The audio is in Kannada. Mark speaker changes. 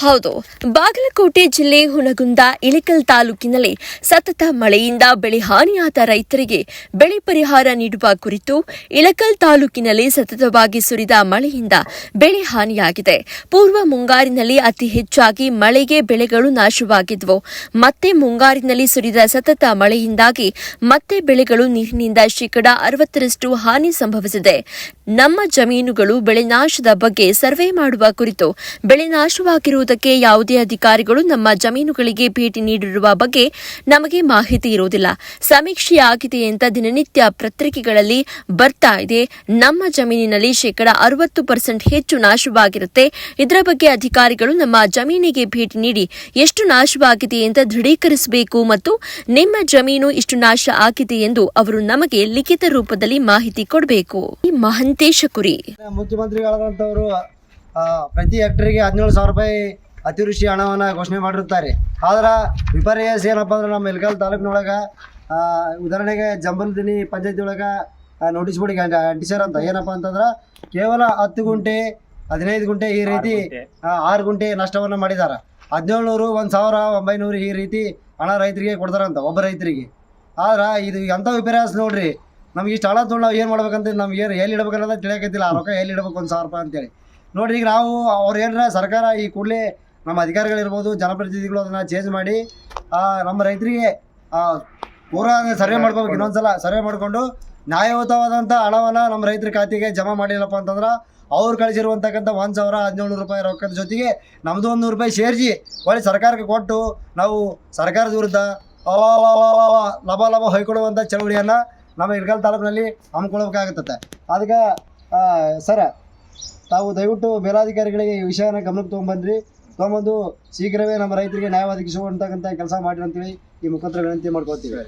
Speaker 1: ಹೌದು, ಬಾಗಲಕೋಟೆ ಜಿಲ್ಲೆ ಹುನಗುಂದ ಇಳಕಲ್ ತಾಲೂಕಿನಲ್ಲಿ ಸತತ ಮಳೆಯಿಂದ ಬೆಳೆ ಹಾನಿಯಾದ ರೈತರಿಗೆ ಬೆಳೆ ಪರಿಹಾರ ನೀಡುವ ಕುರಿತು ಇಳಕಲ್ ತಾಲೂಕಿನಲ್ಲಿ ಸತತವಾಗಿ ಸುರಿದ ಮಳೆಯಿಂದ ಬೆಳೆ ಹಾನಿಯಾಗಿದೆ. ಪೂರ್ವ ಮುಂಗಾರಿನಲ್ಲಿ ಅತಿ ಹೆಚ್ಚಾಗಿ ಮಳೆಗೆ ಬೆಳೆಗಳು ನಾಶವಾಗಿದ್ದವು. ಮತ್ತೆ ಮುಂಗಾರಿನಲ್ಲಿ ಸುರಿದ ಸತತ ಮಳೆಯಿಂದಾಗಿ ಮತ್ತೆ ಬೆಳೆಗಳು ನೀರಿನಿಂದ ಶೇಕಡಾ 60ರಷ್ಟು ಹಾನಿ ಸಂಭವಿಸಿದೆ. ನಮ್ಮ ಜಮೀನುಗಳು ಬೆಳೆ ನಾಶದ ಬಗ್ಗೆ ಸರ್ವೆ ಮಾಡುವ ಕುರಿತು ಬೆಳೆ ನಾಶವಾಗಿರುವುದಕ್ಕೆ ಯಾವುದೇ ಅಧಿಕಾರಿಗಳು ನಮ್ಮ ಜಮೀನುಗಳಿಗೆ ಭೇಟಿ ನೀಡಿರುವ ಬಗ್ಗೆ ನಮಗೆ ಮಾಹಿತಿ ಇರುವುದಿಲ್ಲ. ಸಮೀಕ್ಷೆಯಾಗಿದೆ ಅಂತ ದಿನನಿತ್ಯ ಪತ್ರಿಕೆಗಳಲ್ಲಿ ಬರ್ತಾ ಇದೆ. ನಮ್ಮ ಜಮೀನಿನಲ್ಲಿ ಶೇಕಡಾ 60% ಹೆಚ್ಚು ನಾಶವಾಗಿರುತ್ತೆ. ಇದರ ಬಗ್ಗೆ ಅಧಿಕಾರಿಗಳು ನಮ್ಮ ಜಮೀನಿಗೆ ಭೇಟಿ ನೀಡಿ ಎಷ್ಟು ನಾಶವಾಗಿದೆ ಅಂತ ದೃಢೀಕರಿಸಬೇಕು ಮತ್ತು ನಿಮ್ಮ ಜಮೀನು ಇಷ್ಟು ನಾಶ ಆಗಿದೆ ಎಂದು ಅವರು ನಮಗೆ ಲಿಖಿತ ರೂಪದಲ್ಲಿ ಮಾಹಿತಿ ಕೊಡಬೇಕು. ಮಹಂತೇಶ ಕುರಿ
Speaker 2: ಮುಖ್ಯಮಂತ್ರಿಗಳಾದಂಥವರು ಪ್ರತಿ ಹೆಕ್ಟರ್ಗೆ 17,000 ರೂಪಾಯಿ ಅತಿವೃಷ್ಟಿ ಹಣವನ್ನು ಘೋಷಣೆ ಮಾಡಿರುತ್ತಾರೆ. ಆದ್ರೆ ವಿಪರ್ಯಾಸ ಏನಪ್ಪ ಅಂದ್ರೆ ನಮ್ಮ ಇಳಕಲ್ ತಾಲೂಕಿನೊಳಗೆ ಉದಾಹರಣೆಗೆ ಜಂಬಲ್ದಿನಿ ಪಂಚಾಯತಿ ಒಳಗೆ ನೋಟಿಸ್ ಬೋರ್ಡಿಗೆ ಅಂಟಿಸ್ಯಾರ ಅಂತ. ಏನಪ್ಪ ಅಂತಂದ್ರೆ ಕೇವಲ 10 ಗುಂಟೆ 15 ಗುಂಟೆ ಈ ರೀತಿ 6 ಗುಂಟೆ ನಷ್ಟವನ್ನು ಮಾಡಿದ್ದಾರೆ. 1700 1,900 ಈ ರೀತಿ ಹಣ ರೈತರಿಗೆ ಕೊಡ್ತಾರಂತ ಒಬ್ಬ ರೈತರಿಗೆ. ಆದ್ರೆ ಇದು ಎಂಥ ವಿಪರ್ಯಾಸ ನೋಡ್ರಿ. ನಮ್ಗೆ ಇಷ್ಟು ಹಣ ತೊಗೊಂಡು ನಾವು ಏನು ಮಾಡ್ಬೇಕಂತ ನಮ್ಗೆ ಎಲ್ಲಿ ಇಡ್ಬೇಕನ್ನೋದು ತಿಳಿಯಕತ್ತಿಲ್ಲ. ಆ ರೊಕ್ಕ ಎಲ್ಲಿ ಇಡ್ಬೇಕು 1,000 ರೂಪಾಯಿ ಅಂತೇಳಿ ನೋಡ್ರಿ. ಈಗ ನಾವು ಅವ್ರು ಏನಾರ ಸರ್ಕಾರ ಈ ಕೂಡಲೇ ನಮ್ಮ ಅಧಿಕಾರಿಗಳಿರ್ಬೋದು ಜನಪ್ರತಿನಿಧಿಗಳು ಅದನ್ನು ಚೇಂಜ್ ಮಾಡಿ ನಮ್ಮ ರೈತರಿಗೆ ಪೂರಾ ಸರ್ವೆ ಮಾಡ್ಕೋಬೇಕು. ಇನ್ನೊಂದ್ಸಲ ಸರ್ವೆ ಮಾಡಿಕೊಂಡು ನ್ಯಾಯಯುತವಾದಂಥ ಹಣವನ್ನು ನಮ್ಮ ರೈತರ ಖಾತೆಗೆ ಜಮಾ ಮಾಡಿಲ್ಲಪ್ಪ ಅಂತಂದ್ರೆ ಅವ್ರು ಕಳಿಸಿರುವಂತಕ್ಕಂಥ 1,1700 ರೂಪಾಯಿ ರೊಕ್ಕದ ಜೊತೆಗೆ ನಮ್ಮದು 100 ರೂಪಾಯಿ ಸೇರಿಸಿ ಒಳ್ಳೆ ಸರ್ಕಾರಕ್ಕೆ ಕೊಟ್ಟು ನಾವು ಸರ್ಕಾರದ ವಿರುದ್ಧ ಲಭ ಹೊಯ್ಕೊಳ್ಳುವಂಥ ಚಳವಳಿಯನ್ನು ನಮ್ಮ ಇಳಕಲ್ ತಾಲೂಕಿನಲ್ಲಿ ಹಮ್ಮಿಕೊಳ್ಬೇಕಾಗುತ್ತದೆ. ಅದಕ್ಕೆ ಸರ ತಾವು ದಯವಿಟ್ಟು ಮೇಲಾಧಿಕಾರಿಗಳಿಗೆ ಈ ವಿಷಯನ ಗಮನಕ್ಕೆ ತೊಗೊಂಬಂದು ಶೀಘ್ರವೇ ನಮ್ಮ ರೈತರಿಗೆ ನ್ಯಾಯ ಒದಗಿಸುವಂತಕ್ಕಂಥ ಕೆಲಸ ಮಾಡಿರಿ ಅಂತೇಳಿ ಈ ಮುಖಾಂತರ ವಿನಂತಿ ಮಾಡ್ಕೊಳ್ತೀವಿ.